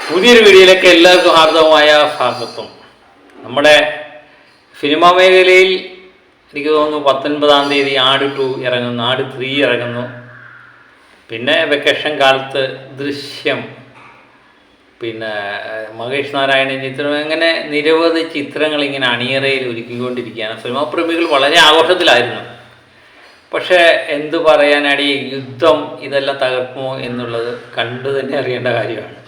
പുതിയൊരു വീഡിയോയിലേക്ക് എല്ലാവർക്കും ഹാർദവമായ സ്വാഗതം. നമ്മുടെ സിനിമാ മേഖലയിൽ എനിക്ക് തോന്നുന്നു 19-ാം തീയതി ആട് 2 ഇറങ്ങുന്നു, ആട് 3 ഇറങ്ങുന്നു. പിന്നെ വെക്കേഷൻ കാലത്ത് ദൃശ്യം, പിന്നെ മഹേഷ് നാരായണൻ ചിത്രം, അങ്ങനെ നിരവധി ചിത്രങ്ങൾ ഇങ്ങനെ അണിയറയിൽ ഒരുക്കിക്കൊണ്ടിരിക്കുകയാണ്. സിനിമാ പ്രേമികൾ വളരെ ആഘോഷത്തിലായിരുന്നു. പക്ഷേ എന്തു പറയാനടി, യുദ്ധം ഇതെല്ലാം തകർക്കുമോ എന്നുള്ളത് കണ്ടു തന്നെ അറിയേണ്ട കാര്യമാണ്.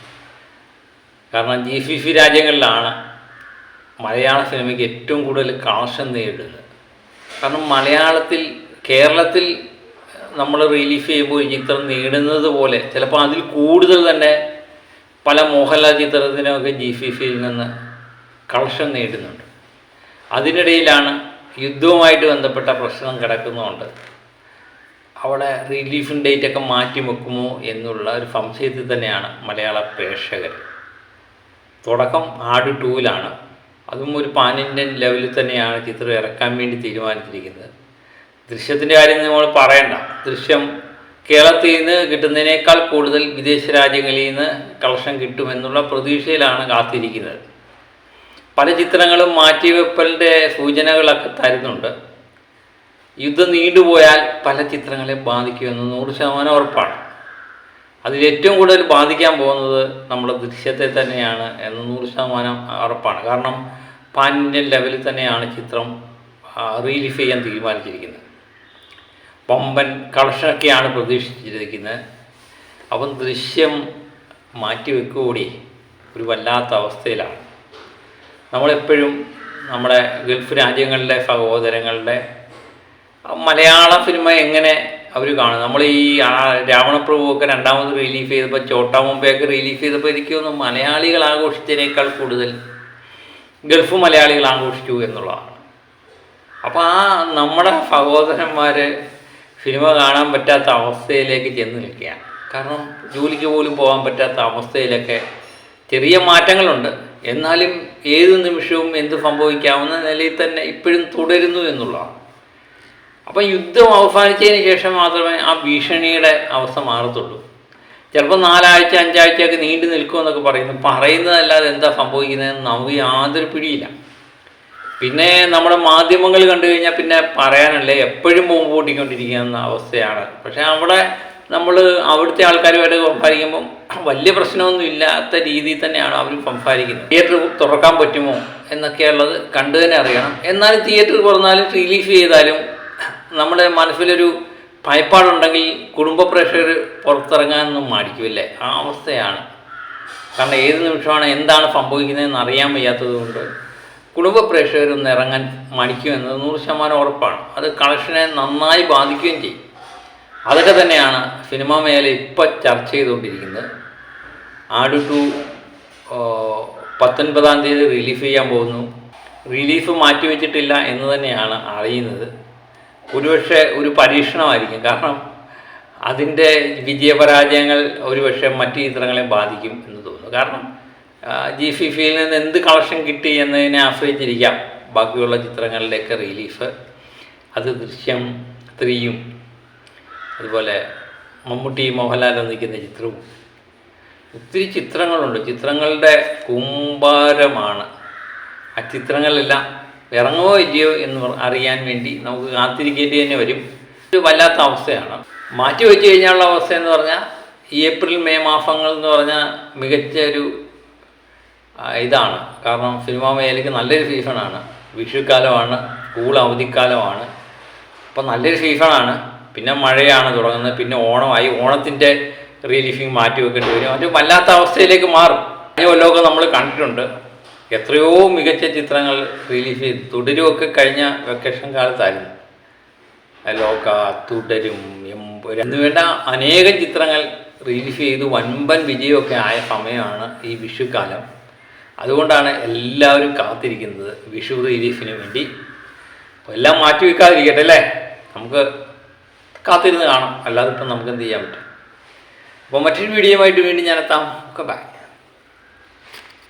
കാരണം GCC രാജ്യങ്ങളിലാണ് മലയാള സിനിമയ്ക്ക് ഏറ്റവും കൂടുതൽ കളക്ഷൻ നേടുന്നത്. കാരണം കേരളത്തിൽ നമ്മൾ റിലീഫ് ചെയ്യുമ്പോൾ ഒരു ചിത്രം നേടുന്നത് പോലെ ചിലപ്പോൾ അതിൽ കൂടുതൽ തന്നെ പല മോഹൻലാൽ ചിത്രത്തിനൊക്കെ GCCയിൽ നിന്ന് കളക്ഷൻ നേടുന്നുണ്ട്. അതിനിടയിലാണ് യുദ്ധവുമായിട്ട് ബന്ധപ്പെട്ട പ്രശ്നം കിടക്കുന്നതുകൊണ്ട് അവിടെ റിലീഫിംഗ് ഡേറ്റൊക്കെ മാറ്റി വെക്കുമോ എന്നുള്ള ഒരു സംശയത്തിൽ തന്നെയാണ് മലയാള പ്രേക്ഷകർ. തുടക്കം ആട് 2-ലാണ്. അതും ഒരു പാൻ ഇന്ത്യൻ ലെവലിൽ തന്നെയാണ് ചിത്രം ഇറക്കാൻ വേണ്ടി തീരുമാനിച്ചിരിക്കുന്നത്. ദൃശ്യത്തിൻ്റെ കാര്യം നമ്മൾ പറയണ്ട. ദൃശ്യം കേരളത്തിൽ നിന്ന് കിട്ടുന്നതിനേക്കാൾ കൂടുതൽ വിദേശ രാജ്യങ്ങളിൽ നിന്ന് കളക്ഷൻ കിട്ടുമെന്നുള്ള പ്രതീക്ഷയിലാണ് കാത്തിരിക്കുന്നത്. പല ചിത്രങ്ങളും മാറ്റിവെപ്പലിൻ്റെ സൂചനകളൊക്കെ തരുന്നുണ്ട്. യുദ്ധം നീണ്ടുപോയാൽ പല ചിത്രങ്ങളെ ബാധിക്കുമെന്ന് 100% ഉറപ്പാണ്. അതിലേറ്റവും കൂടുതൽ ബാധിക്കാൻ പോകുന്നത് നമ്മുടെ ദൃശ്യത്തെ തന്നെയാണ് എന്ന് 100% ഉറപ്പാണ്. കാരണം പാൻ ഇന്ത്യൻ ലെവലിൽ തന്നെയാണ് ചിത്രം റിലീഫ് ചെയ്യാൻ തീരുമാനിച്ചിരിക്കുന്നത്. പമ്പൻ കളക്ഷനൊക്കെയാണ് പ്രതീക്ഷിച്ചിരിക്കുന്നത്. അപ്പം ദൃശ്യം മാറ്റിവെക്കുകൂടി ഒരു വല്ലാത്ത അവസ്ഥയിലാണ്. നമ്മളെപ്പോഴും നമ്മുടെ ഗൾഫ് രാജ്യങ്ങളിലെ സഹോദരങ്ങളുടെ മലയാള സിനിമ എങ്ങനെ അവർ കാണും. നമ്മൾ ഈ രാവണപ്രഭുവൊക്കെ രണ്ടാമത് റിലീഫ് ചെയ്തപ്പോൾ, ചോട്ടാ മുംബൈയൊക്കെ റിലീഫ് ചെയ്തപ്പോൾ എനിക്ക് തോന്നുന്നു മലയാളികൾ ആഘോഷിച്ചതിനേക്കാൾ കൂടുതൽ ഗൾഫ് മലയാളികൾ ആഘോഷിച്ചു എന്നുള്ളതാണ്. അപ്പോൾ നമ്മുടെ സഹോദരന്മാർ സിനിമ കാണാൻ പറ്റാത്ത അവസ്ഥയിലേക്ക് ചെന്ന് നിൽക്കുകയാണ്. കാരണം ജോലിക്ക് പോലും പോകാൻ പറ്റാത്ത അവസ്ഥയിലൊക്കെ ചെറിയ മാറ്റങ്ങളുണ്ട്. എന്നാലും ഏത് നിമിഷവും എന്ത് സംഭവിക്കാവുന്ന നിലയിൽ തന്നെ ഇപ്പോഴും തുടരുന്നു എന്നുള്ളതാണ്. അപ്പം യുദ്ധം അവസാനിച്ചതിന് ശേഷം മാത്രമേ ആ ഭീഷണിയുടെ അവസ്ഥ മാറത്തുള്ളൂ. ചിലപ്പോൾ 4 ആഴ്ച 5 ആഴ്ചയൊക്കെ നീണ്ടു നിൽക്കുമെന്നൊക്കെ പറയുന്നതല്ലാതെ എന്താ സംഭവിക്കുന്നതെന്ന് നമുക്ക് യാതൊരു പിടിയില്ല. പിന്നെ നമ്മുടെ മാധ്യമങ്ങൾ കണ്ടു കഴിഞ്ഞാൽ പിന്നെ പറയാനല്ലേ, എപ്പോഴും ബോംബ് പൊട്ടിക്കൊണ്ടിരിക്കുന്ന അവസ്ഥയാണ്. പക്ഷേ അവിടുത്തെ ആൾക്കാരുമായിട്ട് സംസാരിക്കുമ്പം വലിയ പ്രശ്നമൊന്നും ഇല്ലാത്ത രീതിയിൽ തന്നെയാണ് അവർ സംസാരിക്കുന്നത്. തിയേറ്റർ തുറക്കാൻ പറ്റുമോ എന്നൊക്കെയുള്ളത് കണ്ടു തന്നെ അറിയണം. എന്നാലും തിയേറ്റർ തുറന്നാലും റിലീഫ് ചെയ്താലും നമ്മുടെ മനസ്സിലൊരു ഭയപ്പാടുണ്ടെങ്കിൽ കുടുംബ പ്രേക്ഷകർ പുറത്തിറങ്ങാനൊന്നും മടിക്കുമല്ലേ, ആ അവസ്ഥയാണ്. കാരണം ഏത് നിമിഷമാണ് എന്താണ് സംഭവിക്കുന്നതെന്ന് അറിയാൻ വയ്യാത്തത് കൊണ്ട് കുടുംബ പ്രേക്ഷകരൊന്ന് ഇറങ്ങാൻ മടിക്കുമെന്നത് 100% ഉറപ്പാണ്. അത് കളക്ഷനെ നന്നായി ബാധിക്കുകയും ചെയ്യും. അതൊക്കെ തന്നെയാണ് സിനിമാ മേഖല ഇപ്പോൾ ചർച്ച ചെയ്തുകൊണ്ടിരിക്കുന്നത്. ആട് 2 19-ാം തീയതി റിലീഫ് ചെയ്യാൻ പോകുന്നു. റിലീഫ് മാറ്റിവെച്ചിട്ടില്ല എന്ന് തന്നെയാണ് അറിയുന്നത്. ഒരുപക്ഷെ ഒരു പരീക്ഷണമായിരിക്കും. കാരണം അതിൻ്റെ വിജയപരാജയങ്ങൾ ഒരുപക്ഷെ മറ്റു ചിത്രങ്ങളെ ബാധിക്കും എന്ന് തോന്നുന്നു. കാരണം GCCയിൽ നിന്ന് എന്ത് കളക്ഷൻ കിട്ടി എന്നതിനെ ആശ്രയിച്ചിരിക്കാം ബാക്കിയുള്ള ചിത്രങ്ങളിലേക്ക് റിലീഫ്. അത് ദൃശ്യം 3-യും അതുപോലെ മമ്മൂട്ടി മോഹൻലാൽ നിൽക്കുന്ന ചിത്രവും ഒത്തിരി ചിത്രങ്ങളുണ്ട്. ചിത്രങ്ങളുടെ കൂമ്പാരമാണ്. ആ ചിത്രങ്ങളെല്ലാം ഇറങ്ങുമോ ഇല്ലയോ എന്ന് അറിയാൻ വേണ്ടി നമുക്ക് കാത്തിരിക്കേണ്ടി തന്നെ വരും. ഒരു വല്ലാത്ത അവസ്ഥയാണ്. മാറ്റി വെച്ച് കഴിഞ്ഞാലുള്ള അവസ്ഥ എന്ന് പറഞ്ഞാൽ ഏപ്രിൽ മെയ് മാസങ്ങൾ എന്ന് പറഞ്ഞാൽ മികച്ച ഒരു ഇതാണ്. കാരണം സിനിമാ മേഖലയ്ക്ക് നല്ലൊരു സീസണാണ്. വിഷുക്കാലമാണ്, സ്കൂൾ അവധിക്കാലമാണ്. അപ്പം നല്ലൊരു സീസണാണ്. പിന്നെ മഴയാണ് തുടങ്ങുന്നത്. പിന്നെ ഓണമായി. ഓണത്തിൻ്റെ റിലീഫിങ് മാറ്റി വെക്കേണ്ടി വരും. അത് വല്ലാത്ത അവസ്ഥയിലേക്ക് മാറും. കഴിഞ്ഞ കൊല്ലമൊക്കെ നമ്മൾ കണ്ടിട്ടുണ്ട്. എത്രയോ മികച്ച ചിത്രങ്ങൾ റിലീഫ് ചെയ്ത് തുടരുമൊക്കെ കഴിഞ്ഞ വെക്കേഷൻ കാലത്തായിരുന്നു. ലോക, തുടരും, എന്ന് വേണ്ട അനേകം ചിത്രങ്ങൾ റിലീഫ് ചെയ്ത് വൻപൻ വിജയമൊക്കെ ആയ സമയമാണ് ഈ വിഷുക്കാലം. അതുകൊണ്ടാണ് എല്ലാവരും കാത്തിരിക്കുന്നത് വിഷു റിലീഫിന് വേണ്ടി. അപ്പോൾ എല്ലാം മാറ്റി വയ്ക്കാതിരിക്കട്ടെ അല്ലേ, നമുക്ക് കാത്തിരുന്ന് കാണാം. അല്ലാതെ ഇപ്പം നമുക്ക് എന്ത് ചെയ്യാൻ പറ്റും. അപ്പോൾ മറ്റൊരു വീഡിയോയുമായിട്ട് വീണ്ടും ഞാൻ എത്താം. Okay, by.